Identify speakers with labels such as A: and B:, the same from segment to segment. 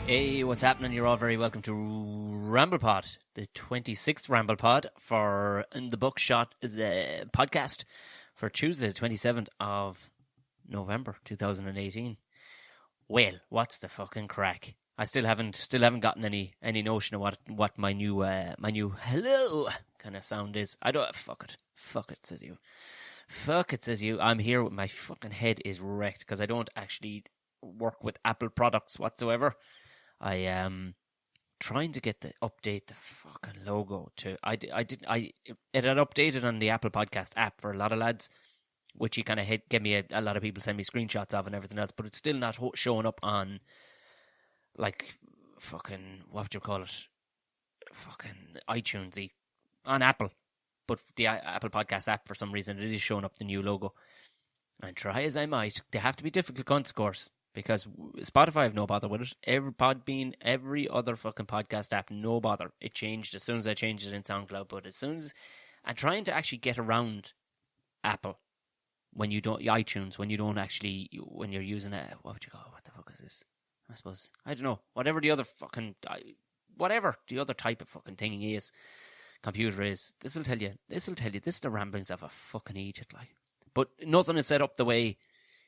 A: Hey, what's happening? You're all very welcome to Ramble Pod, the 26th Ramble Pod for In the Bookshot is a podcast for Tuesday, the 27th of November 2018. Well, what's the fucking crack? I still haven't gotten any notion of what my new hello kind of sound is. I don't fuck it says you. I'm here with my fucking head is wrecked because I don't actually work with Apple products whatsoever. I am trying to update the fucking logo to. It had updated on the Apple Podcast app for a lot of lads, which you kind of gave me a lot of people send me screenshots of and everything else, but it's still not showing up on like fucking what would you call it, fucking iTunesy on Apple, but the Apple Podcast app for some reason it is showing up the new logo. And try as I might, they have to be difficult cunts, of course. Because Spotify have no bother with it. Every Podbean, every other fucking podcast app, no bother. It changed as soon as I changed it in SoundCloud. But as soon as I'm trying to actually get around Apple when you don't iTunes, when you're using what would you call it? What the fuck is this? I suppose I don't know. Whatever the other type of fucking thing is, computer is. This will tell you. This is the ramblings of a fucking idiot, like. But nothing is set up the way.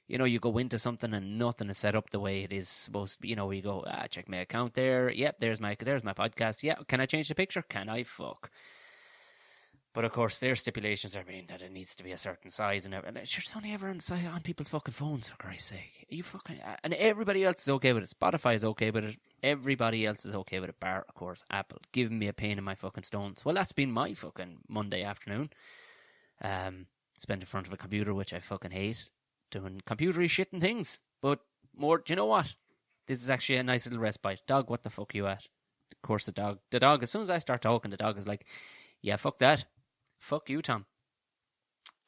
A: You know, you go into something and nothing is set up the way it is supposed to be. You know, you go, check my account there. Yep, there's my podcast. Yeah, can I change the picture? Can I? Fuck. But of course, their stipulations are being that it needs to be a certain size and everything. It's only ever on people's fucking phones, for Christ's sake. And everybody else is okay with it. Spotify is okay with it. Everybody else is okay with it, bar, of course, Apple. Giving me a pain in my fucking stones. Well, that's been my fucking Monday afternoon. Spent in front of a computer, which I fucking hate. Doing computery shit and things. But more, do you know what? This is actually a nice little respite. Dog, what the fuck are you at? Of course, the dog, as soon as I start talking, the dog is like, yeah, fuck that. Fuck you, Tom.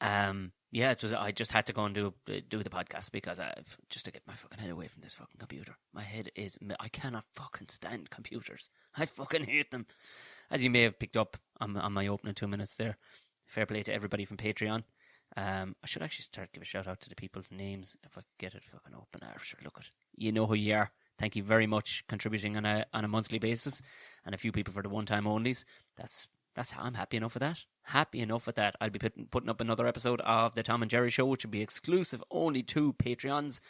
A: Yeah, I just had to go and do the podcast because just to get my fucking head away from this fucking computer. My head is, I cannot fucking stand computers. I fucking hate them. As you may have picked up on my opening 2 minutes there. Fair play to everybody from Patreon. I should actually give a shout out to the people's names if I could get it fucking open. Sure, look it. You know who you are. Thank you very much contributing on a monthly basis, and a few people for the one-time onlys. I'm happy enough with that. Happy enough with that. I'll be putting up another episode of the Tom and Jerry Show, which will be exclusive only to Patreons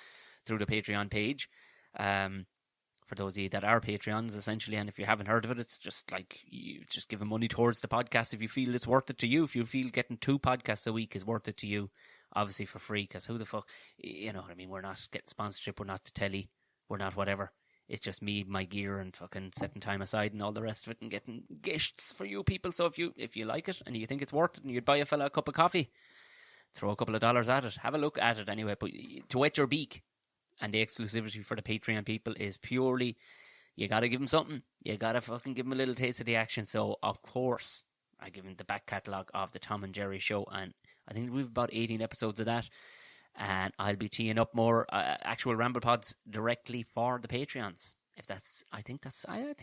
A: through the Patreon page. For those of you that are Patreons, essentially, and if you haven't heard of it, it's just like you just giving money towards the podcast if you feel it's worth it to you. If you feel getting 2 podcasts a week is worth it to you, obviously for free, because who the fuck, you know what I mean? We're not getting sponsorship, we're not the telly, we're not whatever. It's just me, my gear, and fucking setting time aside and all the rest of it and getting gifts for you people. So if you like it and you think it's worth it and you'd buy a fella a cup of coffee, throw a couple of dollars at it. Have a look at it anyway, but to wet your beak. And the exclusivity for the Patreon people is purely, you got to give them something. You got to fucking give them a little taste of the action. So, of course, I give them the back catalogue of the Tom and Jerry Show. And I think we've about 18 episodes of that. And I'll be teeing up more actual Ramble Pods directly for the Patreons. I think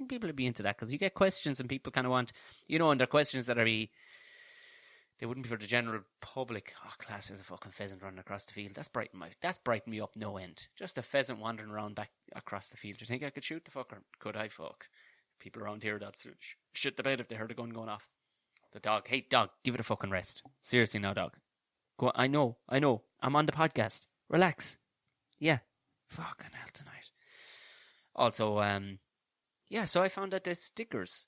A: people would be into that. Because you get questions and people kind of want, and they're questions that they wouldn't be for the general public. Oh, class, there's a fucking pheasant running across the field. That's brightened me up no end. Just a pheasant wandering around back across the field. Do you think I could shoot the fucker? Could I? Fuck. People around here that shit the bed if they heard a gun going off. The dog. Hey, dog, give it a fucking rest. Seriously now, dog. Go on. I know. I'm on the podcast. Relax. Yeah. Fucking hell tonight. Also, so I found that the stickers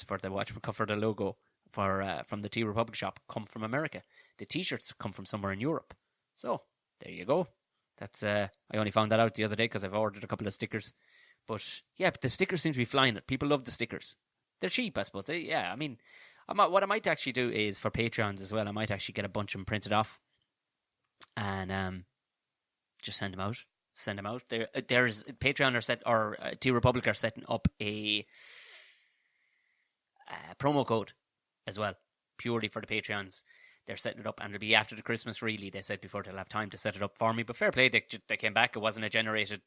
A: for the logo from the T Republic shop come from America. The t-shirts come from somewhere in Europe. So there you go. That's I only found that out the other day because I've ordered a couple of stickers. But the stickers seem to be flying. People love the stickers. They're cheap, I suppose. What I might actually do is for Patreons as well. I might actually get a bunch of them printed off and just send them out. There's Patreon T Republic are setting up a promo code as well, purely for the Patreons. They're setting it up, and it'll be after the Christmas, really. They said before they'll have time to set it up for me. But fair play, they came back. It wasn't a generated,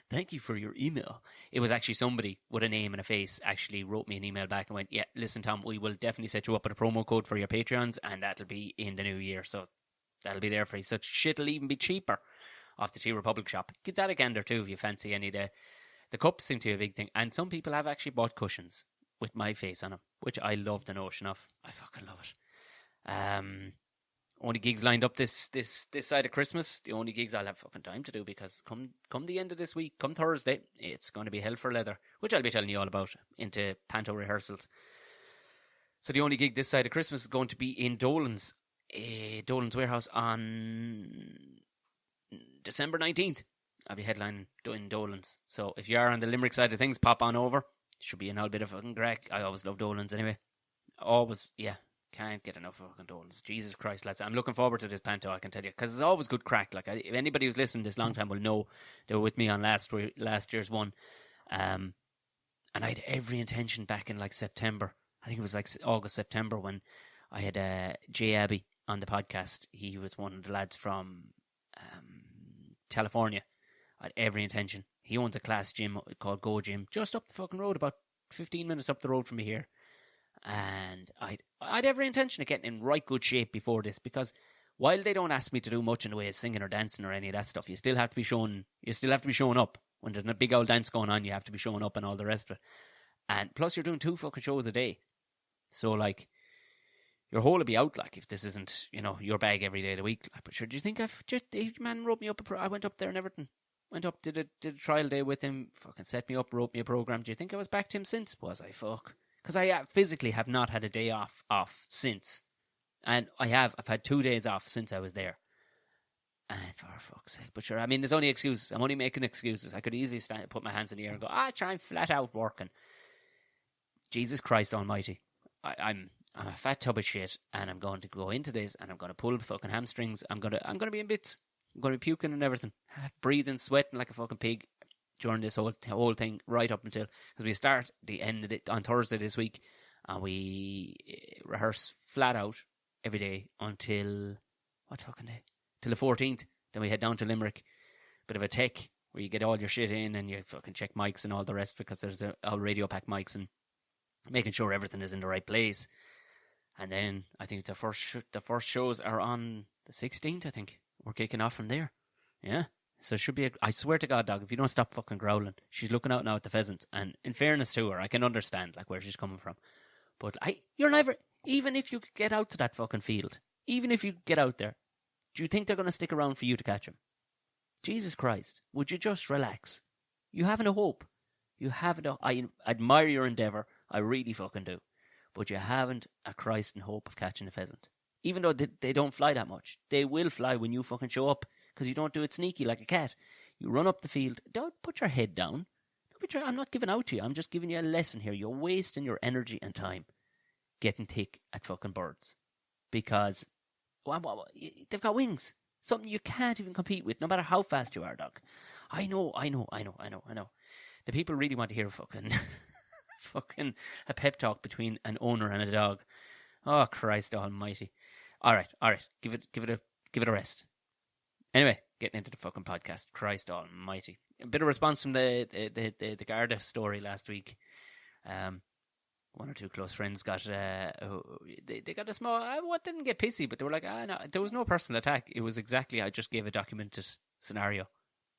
A: thank you for your email. It was actually somebody with a name and a face actually wrote me an email back and went, yeah, listen, Tom, we will definitely set you up with a promo code for your Patreons, and that'll be in the new year. So that'll be there for you. So shit'll even be cheaper off the T Republic shop. Get that again there too if you fancy any of The cups seem to be a big thing, and some people have actually bought cushions with my face on them, which I love the notion of. I fucking love it. Only gigs lined up this side of Christmas. The only gigs I'll have fucking time to do, because come the end of this week, come Thursday, it's going to be hell for leather, which I'll be telling you all about into panto rehearsals. So the only gig this side of Christmas is going to be in Dolan's Warehouse on December 19th. I'll be headlining in Dolan's. So if you are on the Limerick side of things, pop on over. Should be an old bit of fucking crack. I always love Dolan's anyway. Always, yeah. Can't get enough of fucking Dolan's. Jesus Christ, lads. I'm looking forward to this panto, I can tell you. Because it's always good crack. Like, if anybody who's listened this long time will know they were with me on last year's one. And I had every intention back in like September. I think it was like August, September, when I had Jay Abbey on the podcast. He was one of the lads from California. I had every intention. He owns a class gym called Go Gym, just up the fucking road, about 15 minutes up the road from me here. And I'd every intention of getting in right good shape before this, because while they don't ask me to do much in the way of singing or dancing or any of that stuff, you still have to be showing up. When there's a big old dance going on, you have to be showing up and all the rest of it. And plus, you're doing 2 fucking shows a day. So, like, your whole will be out, like, if this isn't, your bag every day of the week. Like, but sure, do you think man wrote me up I went up there and everything. Went up, did a trial day with him, fucking set me up, wrote me a program. Do you think I was back to him since? Was I? Fuck. Because I physically have not had a day off since. And I've had 2 days off since I was there. And for fuck's sake. But sure, I mean, there's only excuses. I'm only making excuses. I could easily put my hands in the air and go, try and flat out working. Jesus Christ almighty. I'm a fat tub of shit, and I'm going to go into this, and I'm going to pull fucking hamstrings. I'm going to be in bits. I'm going to be puking and everything. Breathing, sweating like a fucking pig during this whole thing, right up until, because we start the end of it on Thursday this week, and we rehearse flat out every day until what fucking day? Till the 14th. Then we head down to Limerick, bit of a tech where you get all your shit in and you fucking check mics and all the rest, because there's all radio pack mics and making sure everything is in the right place. And then I think the first shows are on the 16th. I think we're kicking off from there. Yeah. So it should be I swear to God, dog, if you don't stop fucking growling, she's looking out now at the pheasants. And in fairness to her, I can understand like where she's coming from. But you're never, even if you could get out to that fucking field, even if you get out there, do you think they're going to stick around for you to catch them? Jesus Christ, would you just relax? You haven't a hope. You haven't I admire your endeavour. I really fucking do. But you haven't a Christ in hope of catching a pheasant. Even though they don't fly that much. They will fly when you fucking show up. Because you don't do it sneaky like a cat. You run up the field. Don't put your head down. I'm not giving out to you. I'm just giving you a lesson here. You're wasting your energy and time getting thick at fucking birds. Because they've got wings. Something you can't even compete with, no matter how fast you are, dog. I know. The people really want to hear fucking a pep talk between an owner and a dog. Oh, Christ almighty. All right. Give it a rest. Anyway, getting into the fucking podcast. Christ almighty. A bit of response from the Garda story last week. One or two close friends got they got a small. What didn't get pissy, but they were like, no, there was no personal attack. It was exactly, I just gave a documented scenario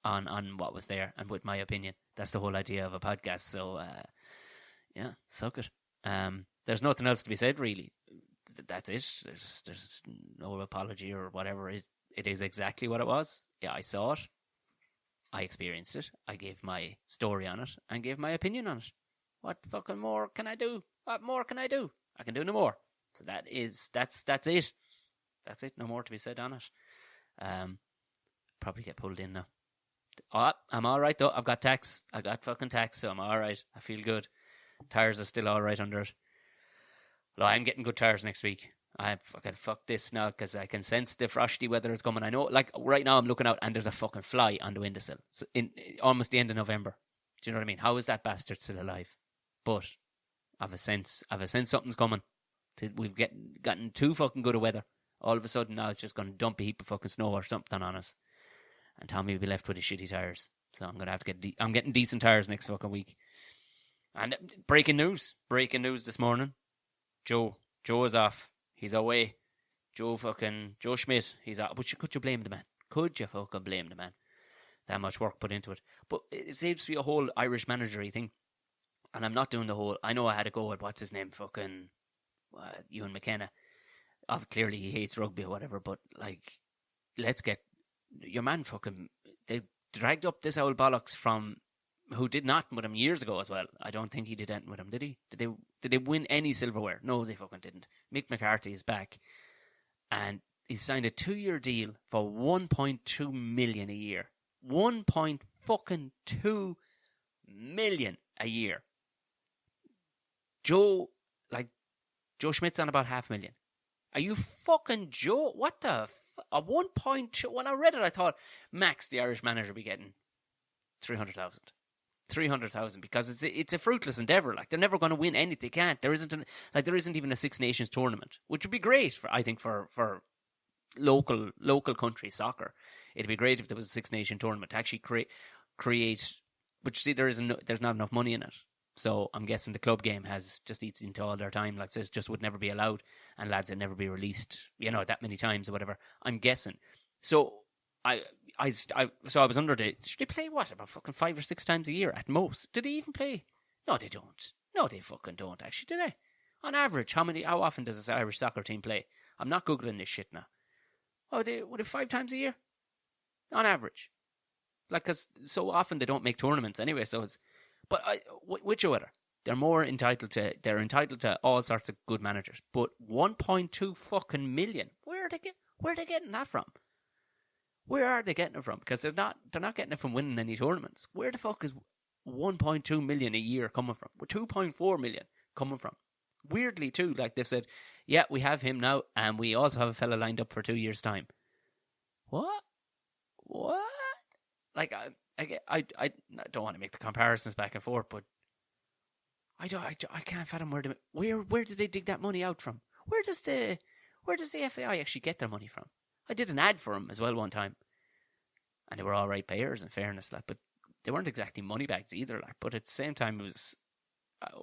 A: on what was there and with my opinion. That's the whole idea of a podcast. So yeah, suck it. There's nothing else to be said really. That's it. There's no apology or whatever. It is exactly what it was. Yeah, I saw it. I experienced it. I gave my story on it and gave my opinion on it. What fucking more can I do? What more can I do? I can do no more. So that's it. That's it. No more to be said on it. Probably get pulled in now. Oh, I'm all right though. I've got tax. I got fucking tax, so I'm all right. I feel good. Tires are still all right under it. Well, I'm getting good tires next week. I fucking fuck this now because I can sense the frosty weather is coming. I know, like right now, I'm looking out and there's a fucking fly on the windowsill. So in almost the end of November. Do you know what I mean? How is that bastard still alive? But I've a sense something's coming. We've gotten too fucking good of weather. All of a sudden now it's just going to dump a heap of fucking snow or something on us. And Tommy will be left with his shitty tires. So I'm going to have to get... I'm getting decent tires next fucking week. And breaking news this morning. Joe is off. He's away. Joe Schmidt, he's off. But could you blame the man? Could you fucking blame the man? that much work put into it. But it seems to be a whole Irish managery thing. And I'm not doing the whole... I know I had a go at, what's his name, fucking Ewan McKenna. Clearly he hates rugby or whatever, but, like, let's get... Your man fucking... They dragged up this old bollocks from... Who did nothing with him years ago as well. I don't think he did anything with him, did he? Did they win any silverware? No, they fucking didn't. Mick McCarthy is back. And he's signed a 2-year deal for 1.2 million a year. 1.2 million a year. Joe Schmidt's on about 500,000. Are you fucking Joe? What the a 1.2? When I read it, I thought max the Irish manager be getting 300,000. 300,000 because it's a fruitless endeavour. Like, they're never going to win anything. They can't. There isn't even a Six Nations tournament, which would be great for local country soccer. It'd be great if there was a Six Nation tournament to actually create. But you see, there's not enough money in it. So I'm guessing the club game has just eats into all their time. Like, says just would never be allowed, and lads would never be released, that many times or whatever. I'm guessing. So I was under should they play what, about fucking 5 or 6 times a year at most? Do they even play? No, they don't. No, they fucking don't actually, do they? On average, how often does this Irish soccer team play? I'm not Googling this shit now. Oh, would it 5 times a year? On average. Like, because so often they don't make tournaments anyway, so it's... But whichever, they're entitled to all sorts of good managers. But 1.2 fucking million, where are they getting that from? Where are they getting it from? Because they're not getting it from winning any tournaments. Where the fuck is 1.2 million a year coming from? 2.4 million coming from? Weirdly too, like they've said, yeah, we have him now, and we also have a fella lined up for 2 years' time. What? Like, I don't want to make the comparisons back and forth, but I can't fathom where did they dig that money out from? Where does the FAI actually get their money from? I did an ad for them as well one time, and they were all right payers in fairness, like, but they weren't exactly money bags either, like. But at the same time, it was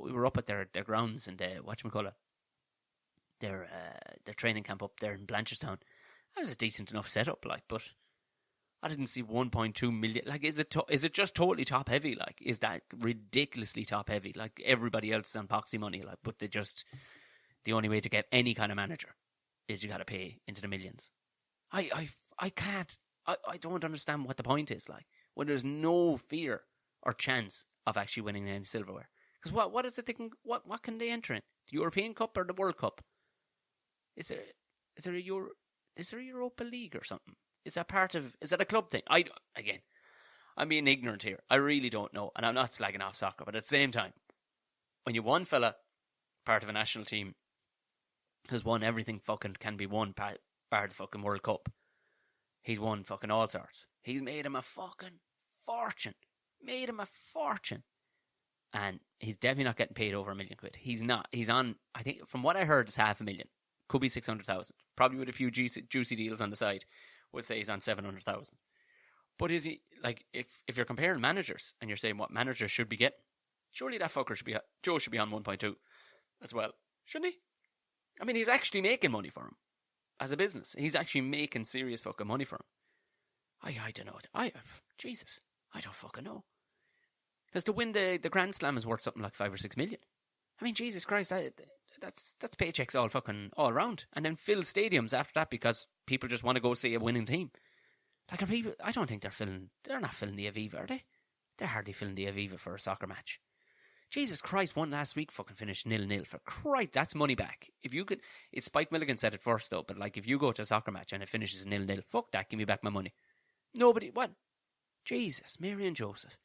A: we were up at their grounds in the their training camp up there in Blanchardstown. That was a decent enough setup, like, but I didn't see 1.2 million. Like, is it just totally top heavy? Like, is that ridiculously top heavy? Like, everybody else is on poxy money, like, but the only way to get any kind of manager is you got to pay into the millions. I can't. I don't understand what the point is, like, when there's no fear or chance of actually winning any silverware. Because what is it they can, what can they enter in? The European Cup or the World Cup? Is there a Europa League or something? Is that a club thing? I'm being ignorant here. I really don't know, and I'm not slagging off soccer, but at the same time, when you one fella part of a national team who's won everything fucking can be won part of the fucking World Cup, he's won fucking all sorts. He's made him a fucking fortune. And he's definitely not getting paid over £1 million. He's not. He's on, I think, from what I heard, it's 500,000. Could be 600,000. Probably with a few juicy deals on the side. Would say he's on 700,000. But is he, like, if you're comparing managers and you're saying what managers should be getting, surely that fucker Joe should be on 1.2 as well, shouldn't he? I mean, he's actually making money for him as a business. He's actually making serious fucking money for him. I don't know. Jesus, I don't fucking know. Because to win the Grand Slam is worth something like 5 or 6 million. I mean, Jesus Christ, that's paychecks all around, and then fill stadiums after that because people just want to go see a winning team. Like, I don't think they're not filling the Aviva, are they? They're hardly filling the Aviva for a soccer match. Jesus Christ, one last week fucking finished 0-0. For Christ, that's money back. If you could, Spike Milligan said it first though, but like, if you go to a soccer match and it finishes 0-0, fuck that, give me back my money. Nobody, what? Jesus, Mary and Joseph.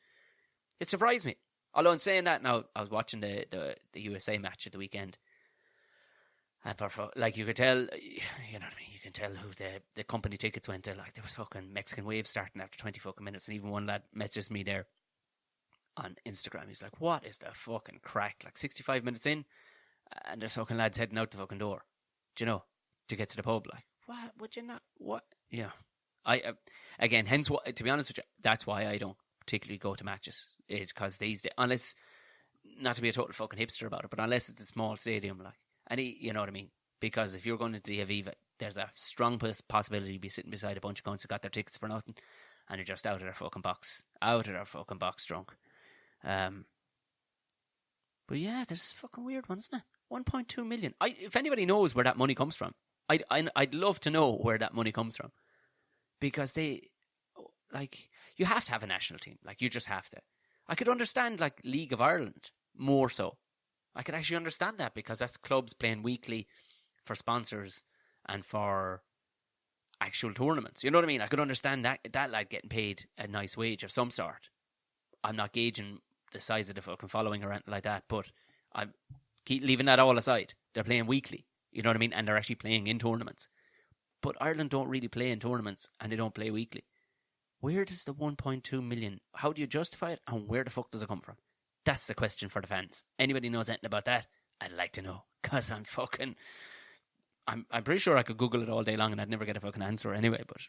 A: It surprised me. Although in saying that, now I was watching the USA match at the weekend, and like, you could tell, you know what I mean, you can tell who the company tickets went to. Like, there was fucking Mexican waves starting after 20 fucking minutes, and even one lad messaged me there on Instagram. He's like, what is the fucking crack? Like, 65 minutes in, and there's fucking lads heading out the fucking door, do you know, to get to the pub. Like, what? Would you not? What? Yeah. Again, hence what, to be honest with you, that's why I don't particularly go to matches, is because unless, not to be a total fucking hipster about it, but unless it's a small stadium, like, and you know what I mean? Because if you're going to the Aviva, there's a strong possibility you'll be sitting beside a bunch of cunts who got their tickets for nothing, and are just out of their fucking box drunk. But yeah, there's fucking weird ones, isn't it? 1.2 million. If anybody knows where that money comes from, I'd love to know where that money comes from, because you have to have a national team. Like, you just have to. I could understand like League of Ireland more so. I could actually understand that, because that's clubs playing weekly for sponsors and for actual tournaments. You know what I mean? I could understand that like getting paid a nice wage of some sort. I'm not gauging the size of the fucking following or anything like that, but I'm leaving that all aside. They're playing weekly, you know what I mean? And they're actually playing in tournaments. But Ireland don't really play in tournaments, and they don't play weekly. Where does the 1.2 million, how do you justify it, and where the fuck does it come from? That's the question for the fans. Anybody knows anything about that? I'd like to know, because I'm pretty sure I could Google it all day long and I'd never get a fucking answer anyway, but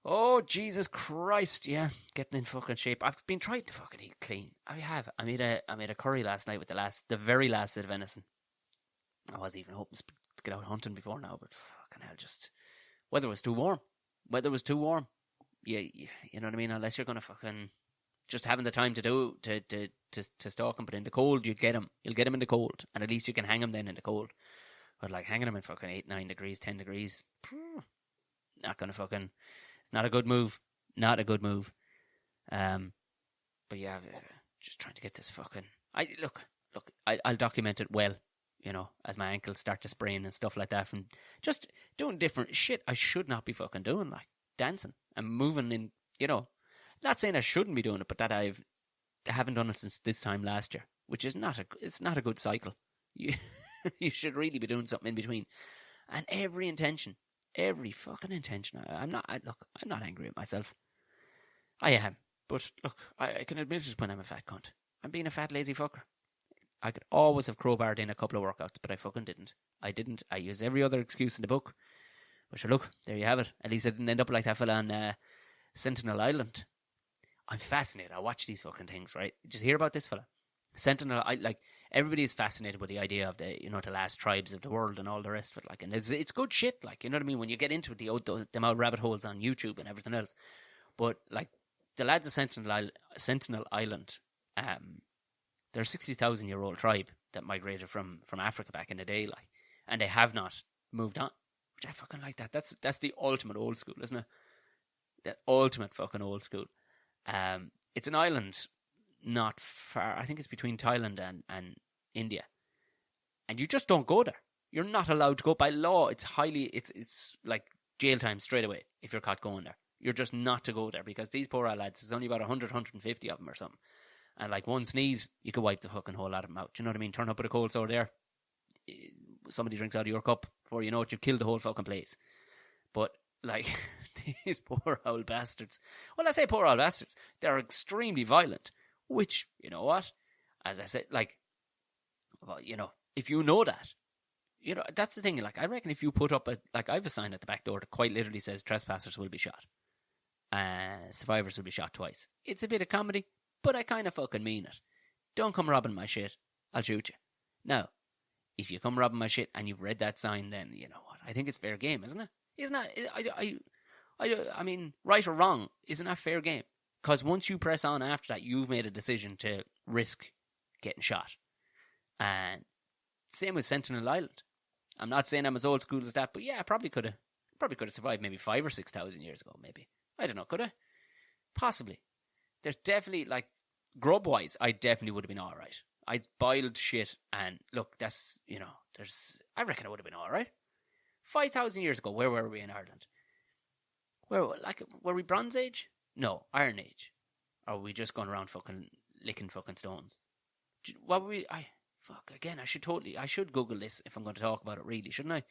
A: oh, Jesus Christ, yeah. Getting in fucking shape. I've been trying to fucking eat clean. I have. I made a curry last night with the very last bit of venison. I was even hoping to get out hunting before now, but fucking hell, weather was too warm. Yeah, you know what I mean? Unless you're going to fucking just having the time to stalk them, but in the cold, you'll get them in the cold, and at least you can hang them then in the cold. But like hanging them in fucking 8, 9 degrees, 10 degrees, not going to fucking... It's not a good move. Not a good move. But yeah, just trying to get this fucking... I'll document it well, you know, as my ankles start to sprain and stuff like that, from just doing different shit I should not be fucking doing, like dancing and moving in, you know. Not saying I shouldn't be doing it, but that I haven't done it since this time last year, which is it's not a good cycle. You should really be doing something in between. And every fucking intention. I'm not angry at myself. I am. But look, I can admit it when I'm a fat cunt. I'm being a fat lazy fucker. I could always have crowbarred in a couple of workouts, but I fucking didn't. I used every other excuse in the book. But sure, look, there you have it. At least I didn't end up like that fella on Sentinel Island. I'm fascinated. I watch these fucking things, right? Just hear about this fella. Sentinel, everybody is fascinated with the idea of the last tribes of the world and all the rest of it. Like, and it's good shit. Like, you know what I mean? When you get into it, the old rabbit holes on YouTube and everything else. But like the lads of Sentinel Island, they're a 60,000-year-old tribe that migrated from Africa back in the day, like, and they have not moved on. Which I fucking like that. That's the ultimate old school, isn't it? The ultimate fucking old school. It's an island not far. I think it's between Thailand and India, and you just don't go there. You're not allowed to go by law. It's like jail time straight away if you're caught going there. You're just not to go there, because these poor old lads, there's only about 100, 150 of them or something, and like one sneeze, you could wipe the fucking whole lot of them out. Do you know what I mean? Turn up with a cold sore there, somebody drinks out of your cup, before you know it, you've killed the whole fucking place. But like these poor old bastards. Well, I say poor old bastards. They're extremely violent. Which, you know what? As I said, like, well, you know, if you know that, you know, that's the thing. Like, I reckon if you put up I have a sign at the back door that quite literally says trespassers will be shot. Survivors will be shot twice. It's a bit of comedy, but I kind of fucking mean it. Don't come robbing my shit. I'll shoot you. Now, if you come robbing my shit and you've read that sign, then you know what? I think it's fair game, isn't it? Isn't that? I mean, right or wrong, isn't that fair game? Because once you press on after that, you've made a decision to risk getting shot. And same with Sentinel Island. I'm not saying I'm as old school as that, but yeah, I probably could have survived maybe 5,000 or 6,000 years ago, maybe. I don't know, could I? Possibly. There's definitely, like, grub-wise, I definitely would have been alright. I boiled shit, and look, that's, you know, I reckon I would have been alright. 5,000 years ago, where were we in Ireland? Were we Bronze Age? No, Iron Age. Or were we just going around fucking licking fucking stones? What were we... I should Google this if I'm going to talk about it, really, shouldn't I?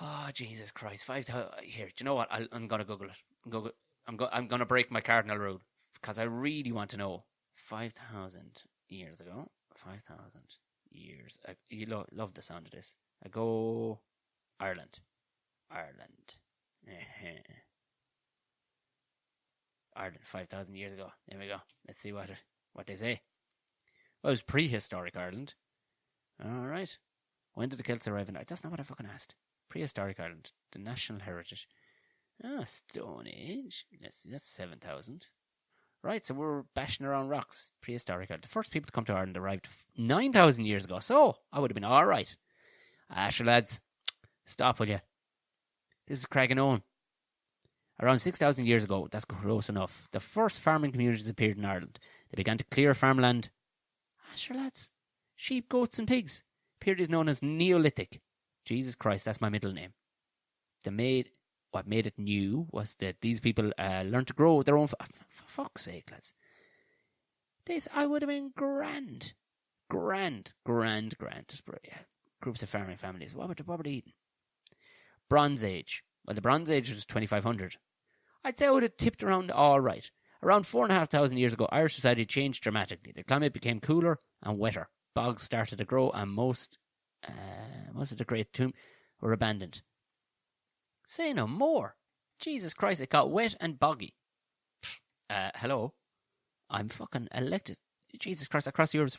A: Oh, Jesus Christ. 5,000... Here, do you know what? I'm going to Google it. I'm going to break my cardinal rule, because I really want to know. 5,000 years ago. 5,000 years... You love the sound of this. I go... Ireland. Ireland, 5,000 years ago. There we go. Let's see what they say. Well, it was prehistoric Ireland. Alright. When did the Celts arrive in Ireland? That's not what I fucking asked. Prehistoric Ireland. The national heritage. Stone Age. Let's see, that's 7,000. Right, so we're bashing around rocks. Prehistoric. The first people to come to Ireland arrived 9,000 years ago. So, I would have been alright. Sure, lads. Stop, will you? This is Craigenone. Around 6,000 years ago, that's close enough, the first farming communities appeared in Ireland. They began to clear farmland. Sure, lads. Sheep, goats and pigs. Period is known as Neolithic. Jesus Christ, that's my middle name. What made it new was that these people learned to grow their own... For fuck's sake, lads. I would have been grand. Just, yeah, groups of farming families. What were they eating? Bronze Age. Well, the Bronze Age was 2,500. I'd say I would have tipped around all right. Around 4,500 years ago, Irish society changed dramatically. The climate became cooler and wetter. Bogs started to grow, and most of the great tomb were abandoned. Say no more. Jesus Christ, it got wet and boggy. Hello? I'm fucking elected. Jesus Christ, across Europe,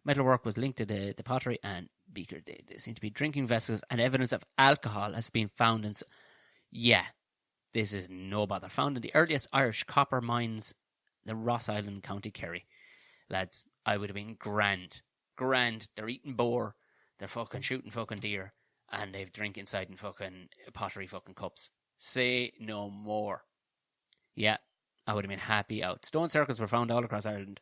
A: metalwork was linked to the pottery and beaker. They seem to be drinking vessels, and evidence of alcohol has been found in... Yeah, this is no bother. Found in the earliest Irish copper mines, the Ross Island, County Kerry. Lads, I would have been grand. They're eating boar, they're fucking shooting fucking deer, and they've drink inside in fucking pottery fucking cups. Say no more. Yeah, I would have been happy out. Stone circles were found all across Ireland.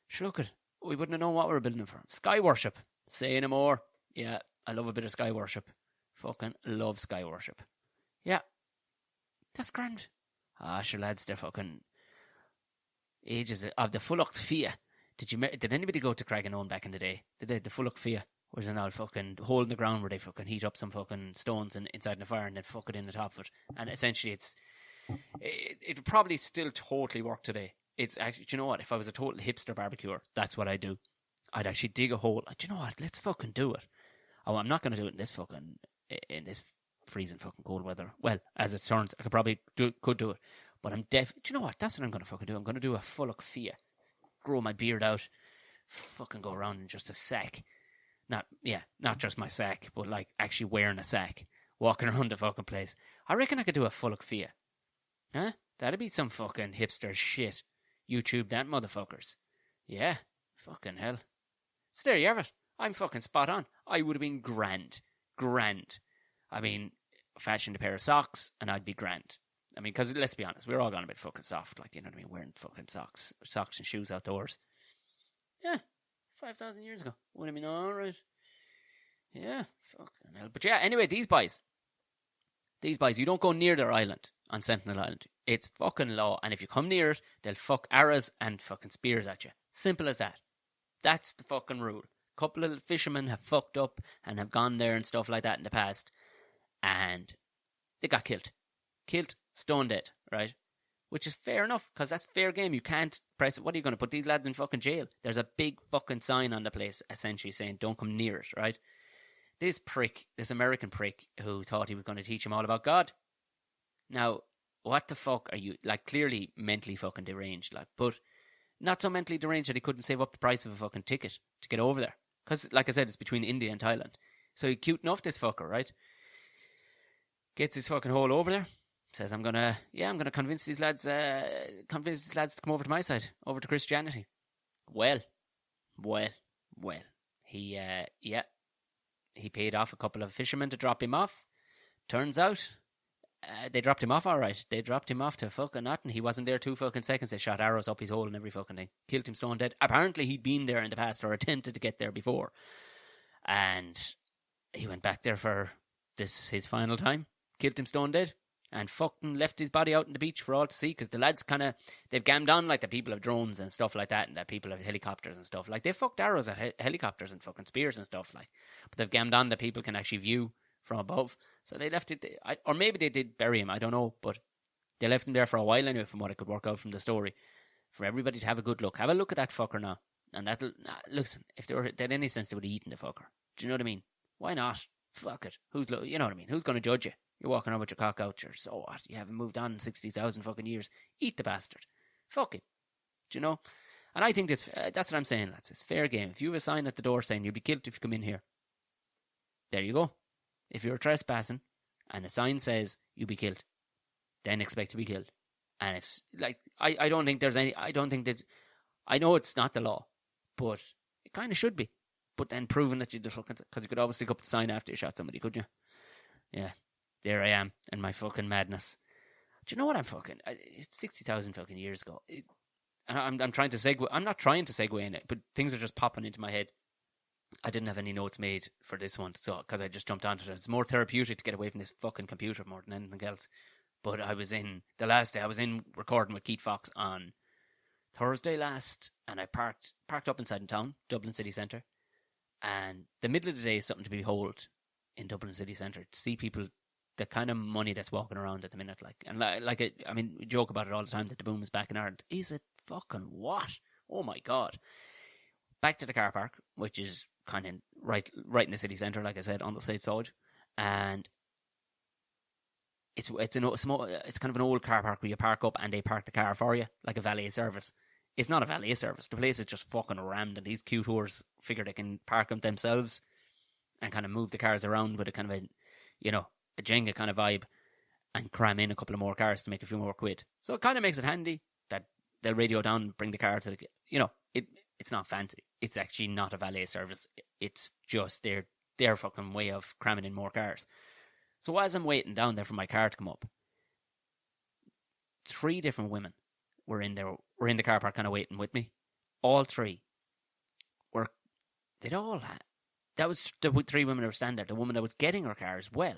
A: Sure, look it, we wouldn't have known what we were building for. Sky worship. Say no more. Yeah, I love a bit of sky worship. Fucking love sky worship. Yeah, that's grand. Sure, lads, they're fucking ages of the Fullux Fia. Did anybody go to Craigenone back in the day? Did they? The Fullux Fia? Where's an old fucking hole in the ground where they fucking heat up some fucking stones inside the fire and then fuck it in the top of it. And essentially it would probably still totally work today. It's actually, do you know what? If I was a total hipster barbecuer, that's what I'd do. I'd actually dig a hole. Do you know what? Let's fucking do it. Oh, I'm not going to do it in this freezing fucking cold weather. Well, as it turns, I could do it. But I'm do you know what? That's what I'm going to fucking do. I'm going to do a Fullux Fia. Grow my beard out. Fucking go around in just a sack. Not just my sack, but like actually wearing a sack. Walking around the fucking place. I reckon I could do a Fullux Fia. Huh? That'd be some fucking hipster shit. YouTube that, motherfuckers. Yeah. Fucking hell. So there you have it. I'm fucking spot on. I would have been grand. I mean, fashioned a pair of socks and I'd be grand. I mean, because let's be honest, we're all gone a bit fucking soft. Like, you know what I mean? Wearing fucking socks and shoes outdoors. Yeah. 5,000 years ago. Would have been alright. Yeah. Fucking hell. But yeah, anyway, these boys, you don't go near their island on Sentinel Island. It's fucking law. And if you come near it, they'll fuck arrows and fucking spears at you. Simple as that. That's the fucking rule. A couple of fishermen have fucked up and have gone there and stuff like that in the past. And they got killed. Stone dead, right? Which is fair enough, because that's fair game. You can't press it. What are you going to put these lads in fucking jail? There's a big fucking sign on the place essentially saying don't come near it, right? This American prick who thought he was going to teach him all about God. Now, what the fuck are you, like, clearly mentally fucking deranged, like, but not so mentally deranged that he couldn't save up the price of a fucking ticket to get over there. Because, like I said, it's between India and Thailand. So he cute enough, this fucker, right? Gets his fucking hole over there. Says, I'm gonna convince these lads to come over to my side, over to Christianity. Well. He paid off a couple of fishermen to drop him off. Turns out, they dropped him off all right. They dropped him off to fucking nothing. He wasn't there 2 fucking seconds. They shot arrows up his hole and every fucking thing. Killed him stone dead. Apparently he'd been there in the past or attempted to get there before. And he went back there for his final time. Killed him stone dead. And fucking left his body out on the beach for all to see, because the lads they've gammed on like the people have drones and stuff like that, and the people have helicopters and stuff. Like, they fucked arrows at helicopters and fucking spears and stuff, like. But they've gammed on that people can actually view from above. So they left it, or maybe they did bury him, I don't know, but they left him there for a while anyway, from what I could work out from the story. For everybody to have a good look. Have a look at that fucker now. And listen, if they had any sense, they would have eaten the fucker. Do you know what I mean? Why not? Fuck it. You know what I mean? Who's going to judge you? You're walking around with your cock out. So what? You haven't moved on in 60,000 fucking years. Eat the bastard. Fuck him. Do you know? And I think that's what I'm saying, lads. It's fair game. If you have a sign at the door saying you'll be killed if you come in here, there you go. If you're trespassing and a sign says you'll be killed, then expect to be killed. And if, like, I don't think there's any, I don't think that, I know it's not the law, but it kind of should be. But then proving that you did fucking, because you could always stick up the sign after you shot somebody, could you? Yeah, there I am in my fucking madness. Do you know what I'm fucking, 60,000 fucking years ago. And I'm trying to segue, I'm not trying to segue in it, but things are just popping into my head. I didn't have any notes made for this one, so because I just jumped onto it. It's more therapeutic to get away from this fucking computer more than anything else. But I was in, the last day, I was in recording with Keith Fox on Thursday last, and I parked up inside in town, Dublin city centre. And the middle of the day is something to behold in Dublin city centre, to see people, the kind of money that's walking around at the minute. I mean, we joke about it all the time that the boom is back in Ireland. Is it fucking what? Oh my God. Back to the car park, which is kind of right in the city centre, like I said, on the side side. And it's kind of an old car park where you park up and they park the car for you, like a valet service. It's not a valet service. The place is just fucking rammed, and these queue tours figure they can park them themselves and kind of move the cars around with a kind of a Jenga kind of vibe, and cram in a couple of more cars to make a few more quid. So it kind of makes it handy that they'll radio down and bring the car to the, it's not fancy. It's actually not a valet service. It's just their fucking way of cramming in more cars. So as I'm waiting down there for my car to come up, 3 different women were in the car park kind of waiting with me. All 3 that was the 3 women who were standing there. The woman that was getting her car as well.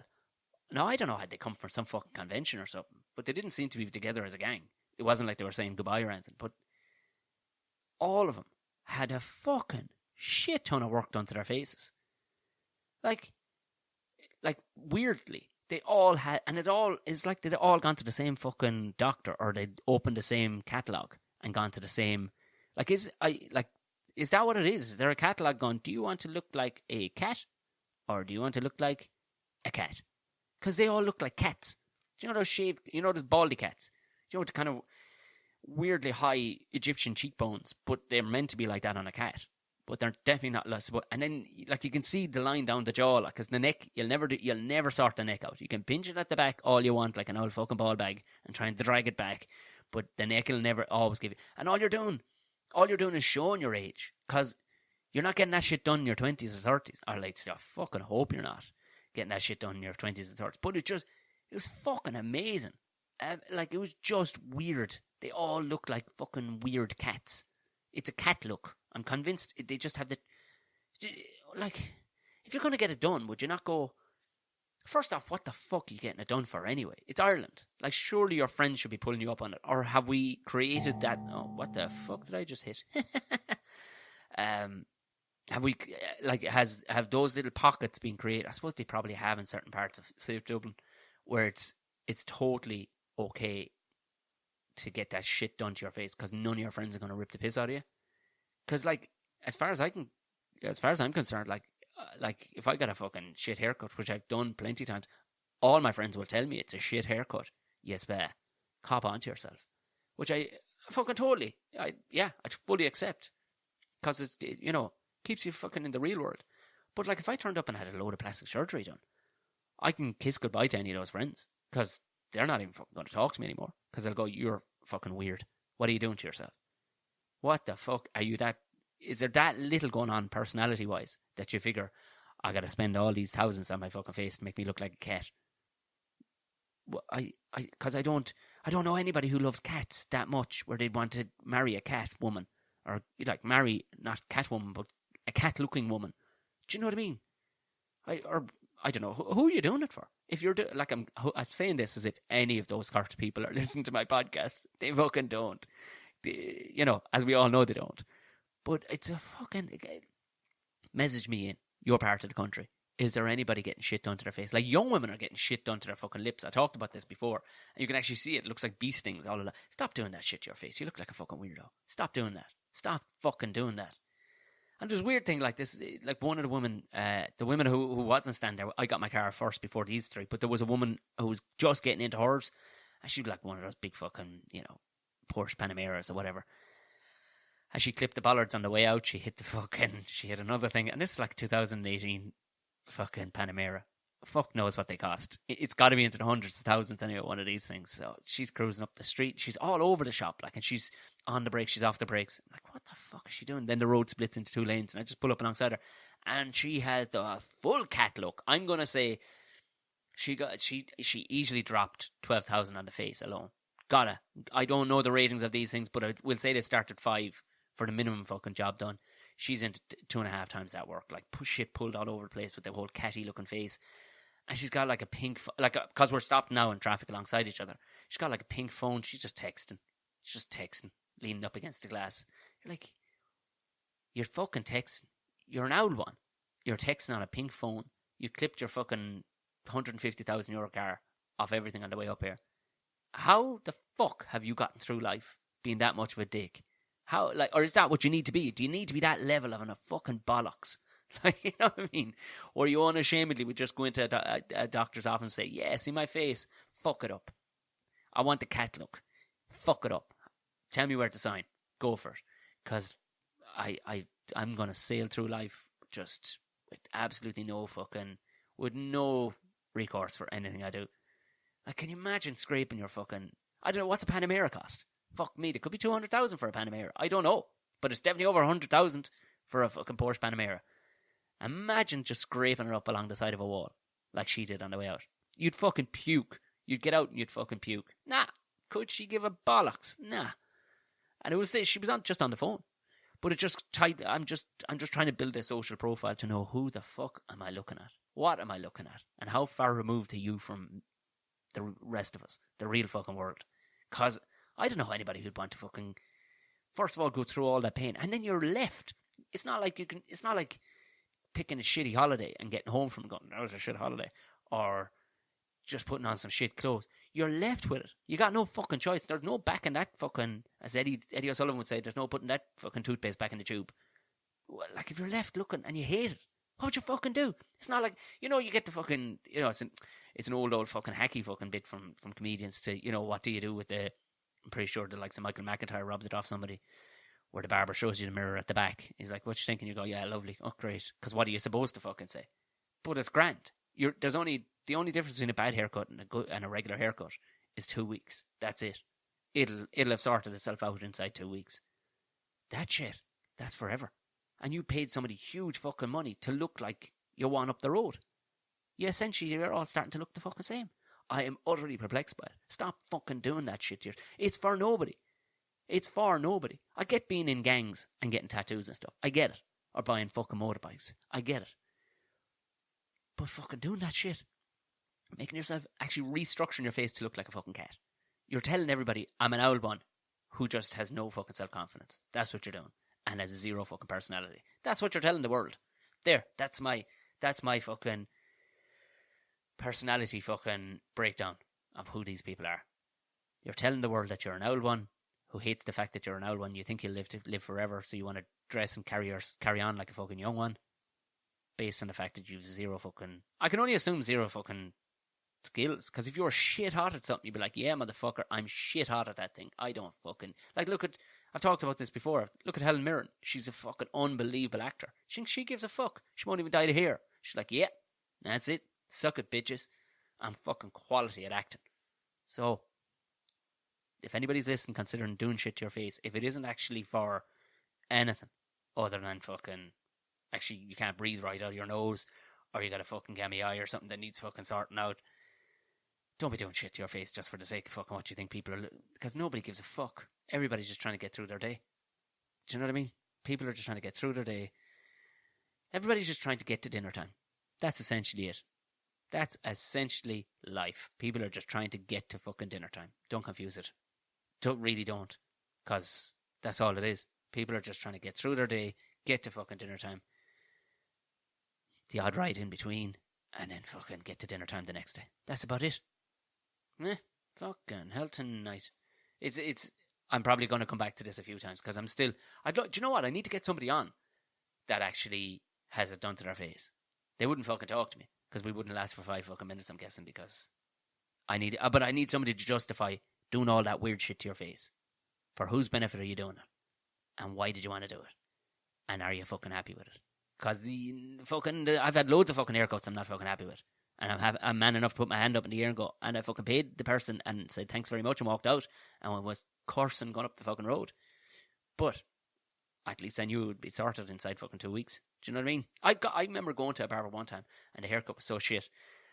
A: Now, I don't know, had they come from some fucking convention or something, but they didn't seem to be together as a gang. It wasn't like they were saying goodbye or anything, but all of them had a fucking shit ton of work done to their faces. Like weirdly, they all had, and it's like they'd all gone to the same fucking doctor, or they'd opened the same catalogue and gone to the same, is that what it is? Is there a catalogue going, do you want to look like a cat, or do you want to look like a cat? Because they all look like cats. Do you know those shaved, those baldy cats? Do you know, the kind of weirdly high Egyptian cheekbones, but they're meant to be like that on a cat. But they're definitely not less. And then, like, you can see the line down the jaw, because the neck, you'll never sort the neck out. You can pinch it at the back all you want, like an old fucking ball bag, and try and drag it back. But the neck will never always give you. And all you're doing is showing your age, because you're not getting that shit done in your 20s or 30s. Or, like, I fucking hope you're not getting that shit done in your 20s and 30s. But it was fucking amazing. It was just weird. They all look like fucking weird cats. It's a cat look. I'm convinced they just have if you're going to get it done, would you not go, first off, what the fuck are you getting it done for anyway? It's Ireland. Like, surely your friends should be pulling you up on it. Or have we created that? Oh, what the fuck did I just hit? Have we, have those little pockets been created? I suppose they probably have in certain parts of South Dublin, where it's totally okay to get that shit done to your face, because none of your friends are going to rip the piss out of you. Because, as far as I'm concerned, if I got a fucking shit haircut, which I've done plenty of times, all my friends will tell me it's a shit haircut. Yes, cop on to yourself. Which I fucking totally, I fully accept. Because it keeps you fucking in the real world. But, if I turned up and had a load of plastic surgery done, I can kiss goodbye to any of those friends. Because they're not even fucking going to talk to me anymore. Because they'll go, you're fucking weird. What are you doing to yourself? What the fuck are you that? Is there that little going on personality wise that you figure, I gotta spend all these thousands on my fucking face to make me look like a cat? Well, because I don't know anybody who loves cats that much where they'd want to marry a cat woman, or marry not cat woman but a cat looking woman. Do you know what I mean? I don't know who are you doing it for. If you're I'm saying this as if any of those sort of people are listening to my podcast. They fucking don't. As we all know, they don't. But it's a fucking, message me in your part of the country. Is there anybody getting shit done to their face? Like, young women are getting shit done to their fucking lips. I talked about this before, and you can actually see it. It looks like bee stings. All of that. Stop doing that shit to your face. You look like a fucking weirdo. Stop doing that. Stop fucking doing that. And there's a weird thing like this. Like, one of the women, the woman who wasn't standing there, I got my car first before these 3, but there was a woman who was just getting into hers, and she was like one of those big fucking, Porsche Panameras or whatever. And she clipped the bollards on the way out. She hit another thing. And this is like 2018 fucking Panamera. fuck knows what they cost. It's got to be into the hundreds of thousands anyway, one of these things. So she's cruising up the street. She's all over the shop, like, and she's on the brakes, she's off the brakes. I'm like, what the fuck is she doing? Then the road splits into 2 lanes, and I just pull up alongside her, and she has the full cat look. I'm gonna say she easily dropped 12,000 on the face alone. I don't know the ratings of these things, but we'll say they start at 5 for the minimum fucking job done. She's into 2.5 times that work, like shit pulled all over the place with the whole catty looking face. And she's got like a pink, because we're stopped now in traffic alongside each other. She's got like a pink phone. She's just texting. Leaning up against the glass. You're like, you're fucking texting. You're an old one. You're texting on a pink phone. You clipped your fucking €150,000 car off everything on the way up here. How the fuck have you gotten through life being that much of a dick? How, like, or is that what you need to be? Do you need to be that level of a fucking bollocks? Like, you know what I mean? Or you unashamedly would just go into a doctor's office and say, yeah, see my face? Fuck it up. I want the cat look. Fuck it up. Tell me where to sign. Go for it. Because I'm going to sail through life just with absolutely with no recourse for anything I do. Like, can you imagine scraping your fucking, I don't know, what's a Panamera cost? Fuck me, there could be 200,000 for a Panamera. I don't know. But it's definitely over 100,000 for a fucking Porsche Panamera. Imagine just scraping her up along the side of a wall like she did on the way out. You'd fucking puke. You'd get out and you'd fucking puke. Nah. Could she give a bollocks? Nah. And she was just on the phone. But it just tight. I'm just trying to build a social profile to know who the fuck am I looking at? What am I looking at? And how far removed are you from the rest of us, the real fucking world? Because I don't know anybody who'd want to fucking, first of all, go through all that pain, and then you're left. It's not like picking a shitty holiday and getting home from going, that was a shit holiday, or just putting on some shit clothes. You're left with it. You got no fucking choice. There's no backing that fucking, as Eddie O'Sullivan would say, there's no putting that fucking toothpaste back in the tube. Like, if you're left looking and you hate it, what would you fucking do? It's not like, you get the fucking, it's an old fucking hacky fucking bit from comedians to, what do you do with the, I'm pretty sure the likes of Michael McIntyre robs it off somebody, where the barber shows you the mirror at the back. He's like, what you thinking? You go, yeah, lovely. Oh, great. Because what are you supposed to fucking say? But it's grand. The only difference between a bad haircut and a regular haircut is 2 weeks. That's it. It'll have sorted itself out inside 2 weeks. That shit, that's forever. And you paid somebody huge fucking money to look like you're one up the road. Essentially, you're all starting to look the fucking same. I am utterly perplexed by it. Stop fucking doing that shit. It's for nobody. It's for nobody. I get being in gangs and getting tattoos and stuff. I get it. Or buying fucking motorbikes. I get it. But fucking doing that shit, making yourself, actually restructuring your face to look like a fucking cat. You're telling everybody, I'm an old one who just has no fucking self-confidence. That's what you're doing. And has zero fucking personality. That's what you're telling the world. There, that's my fucking personality fucking breakdown of who these people are. You're telling the world that you're an old one who hates the fact that you're an old one. You think you'll live forever, so you want to dress and carry on like a fucking young one, based on the fact that you've zero fucking, I can only assume zero fucking skills. Because if you're shit hot at something, you'd be like, yeah, motherfucker, I'm shit hot at that thing. I don't fucking, like, I've talked about this before. Look at Helen Mirren. She's a fucking unbelievable actor. She gives a fuck. She won't even dye the hair. She's like, yeah, that's it. Suck it, bitches. I'm fucking quality at acting. So, if anybody's listening, considering doing shit to your face, if it isn't actually for anything other than fucking, actually, you can't breathe right out of your nose, or you got a fucking gammy eye or something that needs fucking sorting out, don't be doing shit to your face just for the sake of fucking what you think people are, because nobody gives a fuck. Everybody's just trying to get through their day. Do you know what I mean? People are just trying to get through their day. Everybody's just trying to get to dinner time. That's essentially it. That's essentially life. People are just trying to get to fucking dinner time. Don't confuse it. Don't. Because that's all it is. People are just trying to get through their day, get to fucking dinner time. The odd ride in between, and then fucking get to dinner time the next day. That's about it. Fucking hell tonight. I'm probably going to come back to this a few times, because do you know what? I need to get somebody on that actually has it done to their face. They wouldn't fucking talk to me, because we wouldn't last for 5 fucking minutes, I'm guessing, because I need somebody to justify doing all that weird shit to your face. For whose benefit are you doing it? And why did you want to do it? And are you fucking happy with it? Because I've had loads of fucking haircuts I'm not fucking happy with. And I'm man enough to put my hand up in the air and go, and I fucking paid the person and said thanks very much and walked out, and I was cursing going up the fucking road. But at least I knew it would be sorted inside fucking 2 weeks. Do you know what I mean? I remember going to a barber one time and the haircut was so shit.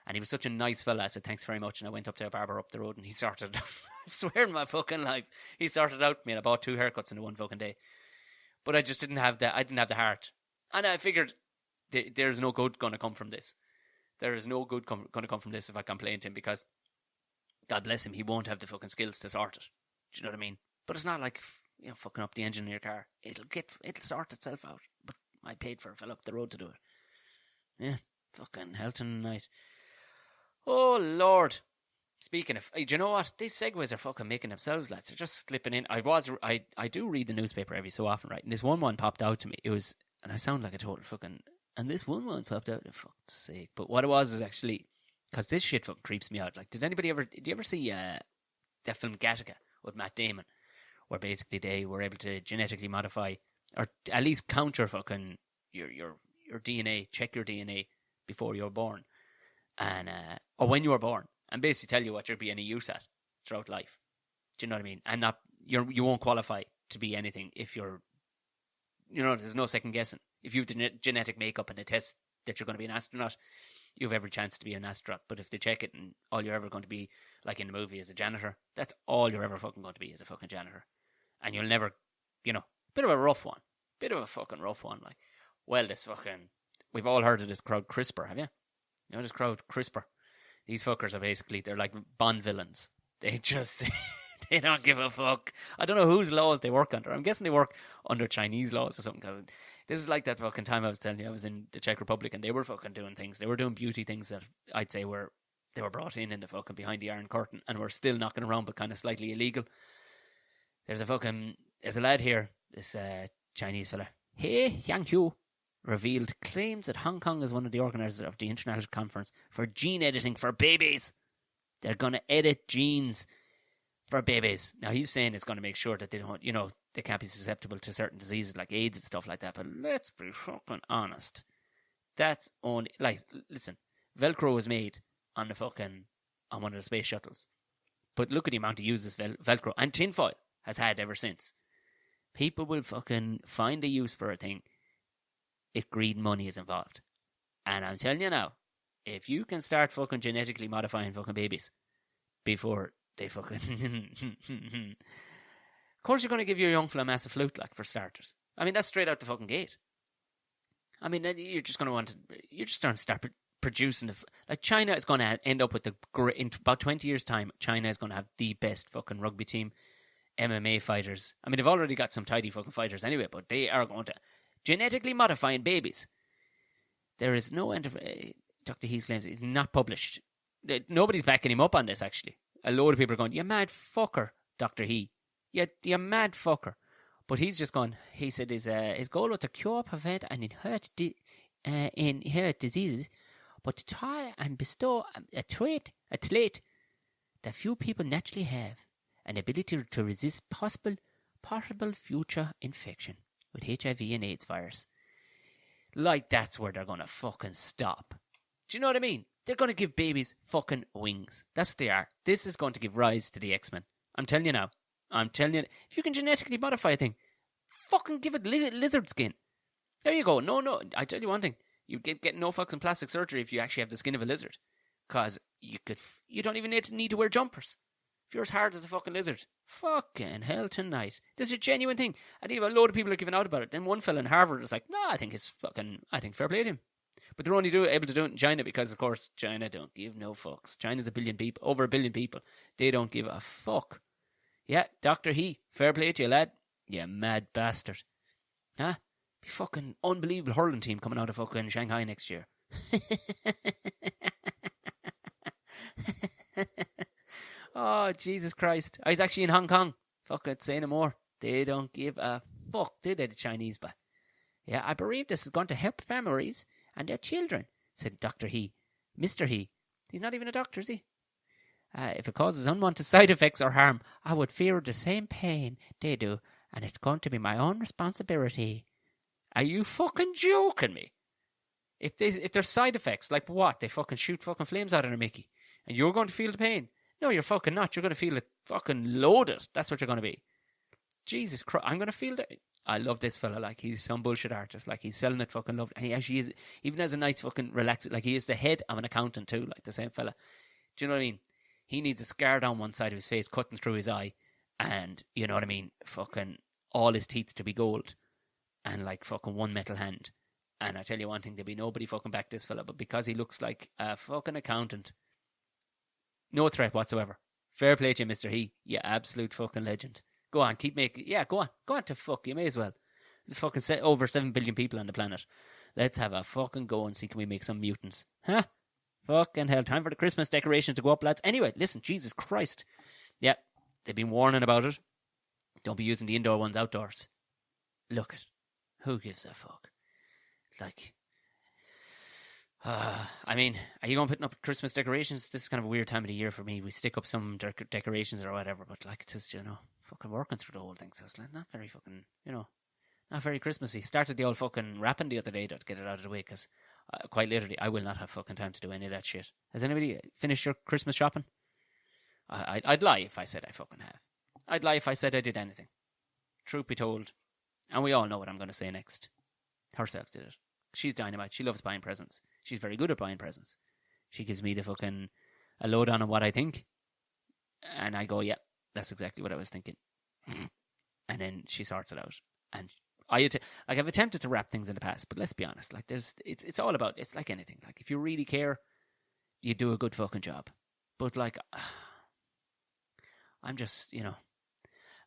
A: And he was such a nice fella. I said, thanks very much. And I went up to a barber up the road and he sorted it out. I swear on my fucking life. He sorted it out for me and I bought 2 haircuts in one fucking day. But I just didn't have the heart. And I figured there's no good going to come from this. There is no good going to come from this if I complain to him, because God bless him, he won't have the fucking skills to sort it. Do you know what I mean? But it's not like, you know, fucking up the engine in your car. It'll sort itself out. But I paid for a fella up the road to do it. Yeah, fucking Helton night. Oh Lord. Speaking of, do you know what? These segues are fucking making themselves, lads. They're just slipping in. I do read the newspaper every so often, right? And this one popped out to me. It was, and I sound like a total fucking, and this one popped out, for fuck's sake. But what it was is actually, because this shit fucking creeps me out. Like, did you ever see that film Gattaca with Matt Damon, where basically they were able to genetically modify, or at least counter fucking your DNA, check your DNA before you were born, and or when you were born, and basically tell you what you'll be any use at throughout life. Do you know what I mean? And you won't qualify to be anything if you're, you know, there's no second guessing. If you have the genetic makeup and they test that you're going to be an astronaut, you have every chance to be an astronaut. But if they check it and all you're ever going to be, like in the movie, is a janitor, that's all you're ever fucking going to be, is a fucking janitor. And you'll never, you know, bit of a rough one. Bit of a fucking rough one. Like, well, this fucking, we've all heard of this crowd CRISPR, have you? You know this crowd CRISPR? These fuckers are basically, they're like Bond villains. They just, they don't give a fuck. I don't know whose laws they work under. I'm guessing they work under Chinese laws or something, because this is like that fucking time I was telling you, I was in the Czech Republic and they were fucking doing things. They were doing beauty things that I'd say they were brought in the fucking behind the Iron Curtain and were still knocking around, but kind of slightly illegal. There's a lad here, this Chinese fella, He Xiangqiu, revealed claims that Hong Kong is one of the organisers of the International Conference for Gene Editing for Babies. They're going to edit genes for babies. Now, he's saying it's going to make sure that they don't, you know, they can't be susceptible to certain diseases like AIDS and stuff like that. But let's be fucking honest. That's only, like, listen, Velcro was made on on one of the space shuttles. But look at the amount of uses Velcro and tinfoil has had ever since. People will fucking find a use for a thing if greed money is involved. And I'm telling you now, if you can start fucking genetically modifying fucking babies before they fucking... Of course you're going to give your young fella a massive flute, like, for starters. I mean, that's straight out the fucking gate. I mean, you're just going to start producing like, China is going to end up with in about 20 years' time, China is going to have the best fucking rugby team, MMA fighters. I mean, they've already got some tidy fucking fighters anyway, but they are going to genetically modifying babies. There is no end of Dr. Heath claims it's not published. Nobody's backing him up on this, actually. A load of people are going, you mad fucker, Dr. He. You mad fucker. But he's just gone, he said his goal was to cure, prevent and inherit diseases, but to try and bestow a trait that few people naturally have, an ability to resist possible future infection with HIV and AIDS virus. Like, that's where they're going to fucking stop. Do you know what I mean? They're going to give babies fucking wings. That's what they are. This is going to give rise to the X-Men. I'm telling you now. I'm telling you. If you can genetically modify a thing, fucking give it lizard skin. There you go. No. I tell you one thing. You get no fucking plastic surgery if you actually have the skin of a lizard. Because you don't even need to wear jumpers. If you're as hard as a fucking lizard. Fucking hell tonight. This is a genuine thing. And even a load of people are giving out about it. Then one fella in Harvard is like, no, I think fair play to him. But they're only able to do it in China because, of course, China don't give no fucks. China's over 1 billion people. They don't give a fuck. Yeah, Dr. He, fair play to you, lad. You mad bastard. Huh? Be fucking unbelievable hurling team coming out of fucking Shanghai next year. Oh, Jesus Christ. I was actually in Hong Kong. Fuck it, say no more. They don't give a fuck, do they, the Chinese? But yeah, I believe this is going to help families and their children, said Dr. He. Mr. He. He's not even a doctor, is he? If it causes unwanted side effects or harm, I would fear the same pain they do, and it's going to be my own responsibility. Are you fucking joking me? If there's side effects, like what? They fucking shoot fucking flames out of their Mickey. And you're going to feel the pain. No, you're fucking not. You're going to feel it fucking loaded. That's what you're going to be. Jesus Christ. I'm going to feel that. I love this fella. Like, he's some bullshit artist. Like, he's selling it fucking love. And he actually is, even has a nice fucking relaxed, like, he is the head of an accountant too, like the same fella. Do you know what I mean? He needs a scar down one side of his face, cutting through his eye. And, you know what I mean? Fucking all his teeth to be gold. And, like, fucking one metal hand. And I tell you one thing, there'll be nobody fucking back this fella. But because he looks like a fucking accountant, no threat whatsoever. Fair play to you, Mr. He. You absolute fucking legend. Go on, keep making... Yeah, go on. Go on to fuck. You may as well. There's fucking over 7 billion people on the planet. Let's have a fucking go and see can we make some mutants. Huh? Fucking hell. Time for the Christmas decorations to go up, lads. Anyway, listen, Jesus Christ. Yeah, they've been warning about it. Don't be using the indoor ones outdoors. Look it. Who gives a fuck? Like... I mean, are you going putting up Christmas decorations? This is kind of a weird time of the year for me. We stick up some decorations or whatever, but like it's just, you know, fucking working through the whole thing. So it's like not very fucking, you know, not very Christmassy. Started the old fucking wrapping the other day to get it out of the way because quite literally, I will not have fucking time to do any of that shit. Has anybody finished your Christmas shopping? I'd lie if I said I fucking have. I'd lie if I said I did anything. Truth be told, and we all know what I'm going to say next. Herself did it. She's dynamite. She loves buying presents. She's very good at buying presents. She gives me the fucking a lowdown on what I think. And I go, yeah, that's exactly what I was thinking. And then she sorts it out. And I've attempted to wrap things in the past, but let's be honest. Like it's all about, it's like anything. Like if you really care, you do a good fucking job. But like, I'm just, you know,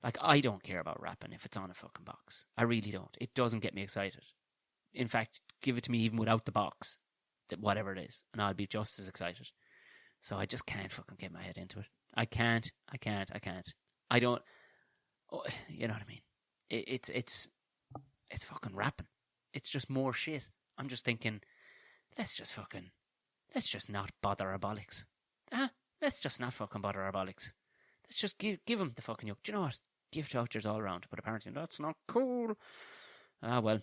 A: like I don't care about wrapping if it's on a fucking box. I really don't. It doesn't get me excited. In fact, give it to me even without the box, whatever it is, and I'll be just as excited. So I just can't fucking get my head into it. I can't. I don't. Oh, you know what I mean? It's fucking rapping. It's just more shit. I'm just thinking, let's just not bother our bollocks. Let's just not fucking bother our bollocks. Let's just give them the fucking yoke. Do you know what? Gift vouchers all around, but apparently that's not cool. Well.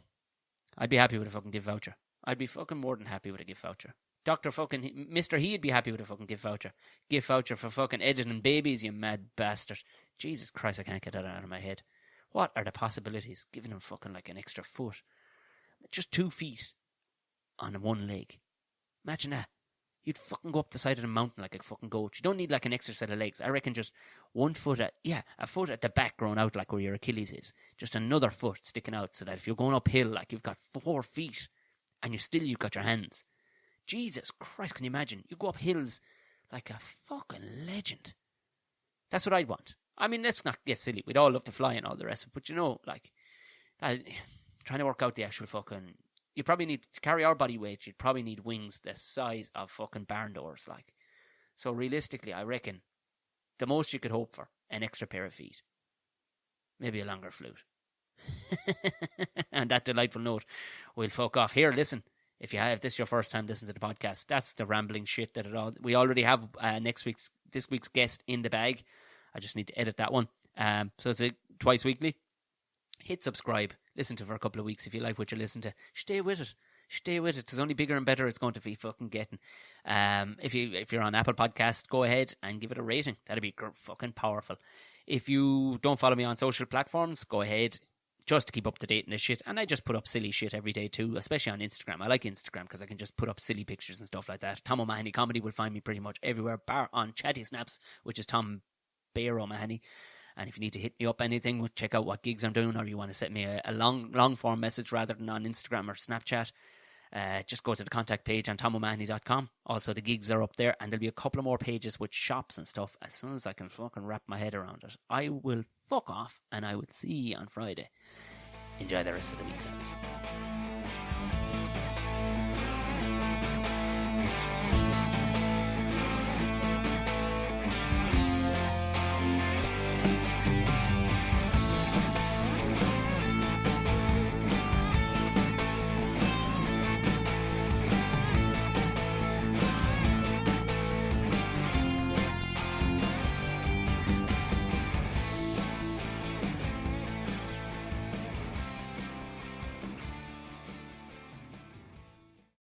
A: I'd be happy with a fucking gift voucher. I'd be fucking more than happy with a gift voucher. Dr. fucking... Mr. He'd be happy with a fucking gift voucher. Gift voucher for fucking editing babies, you mad bastard. Jesus Christ, I can't get that out of my head. What are the possibilities? Giving him fucking like an extra foot. Just 2 feet on one leg. Imagine that. You'd fucking go up the side of the mountain like a fucking goat. You don't need like an extra set of legs. I reckon just 1 foot a foot at the back growing out like where your Achilles is. Just another foot sticking out so that if you're going uphill, like you've got 4 feet and you've got your hands. Jesus Christ, can you imagine? You go up hills like a fucking legend. That's what I'd want. I mean, let's not get silly. We'd all love to fly and all the rest of it. But you know, like, trying to work out the actual fucking... You probably need, to carry our body weight, you'd probably need wings the size of fucking barn doors, like. So realistically, I reckon the most you could hope for, an extra pair of feet. Maybe a longer flute. And that delightful note, we'll fuck off. Here, listen, if this is your first time listening to the podcast, that's the rambling shit that it all... We already have this week's guest in the bag. I just need to edit that one. So it's twice weekly. Hit subscribe. Listen to it for a couple of weeks if you like what you listen to. Stay with it. It's only bigger and better it's going to be fucking getting. If you're on Apple Podcast, go ahead and give it a rating. That'd be fucking powerful. If you don't follow me on social platforms, go ahead just to keep up to date in this shit. And I just put up silly shit every day too, especially on Instagram. I like Instagram because I can just put up silly pictures and stuff like that. Tom O'Mahony Comedy will find me pretty much everywhere, bar on Chatty Snaps, which is Tom Bear O'Mahony. And if you need to hit me up anything, check out what gigs I'm doing, or you want to send me a long form message rather than on Instagram or Snapchat, just go to the contact page on tomomahony.com. Also, the gigs are up there, and there'll be a couple of more pages with shops and stuff as soon as I can fucking wrap my head around it. I will fuck off, and I will see you on Friday. Enjoy the rest of the week, guys.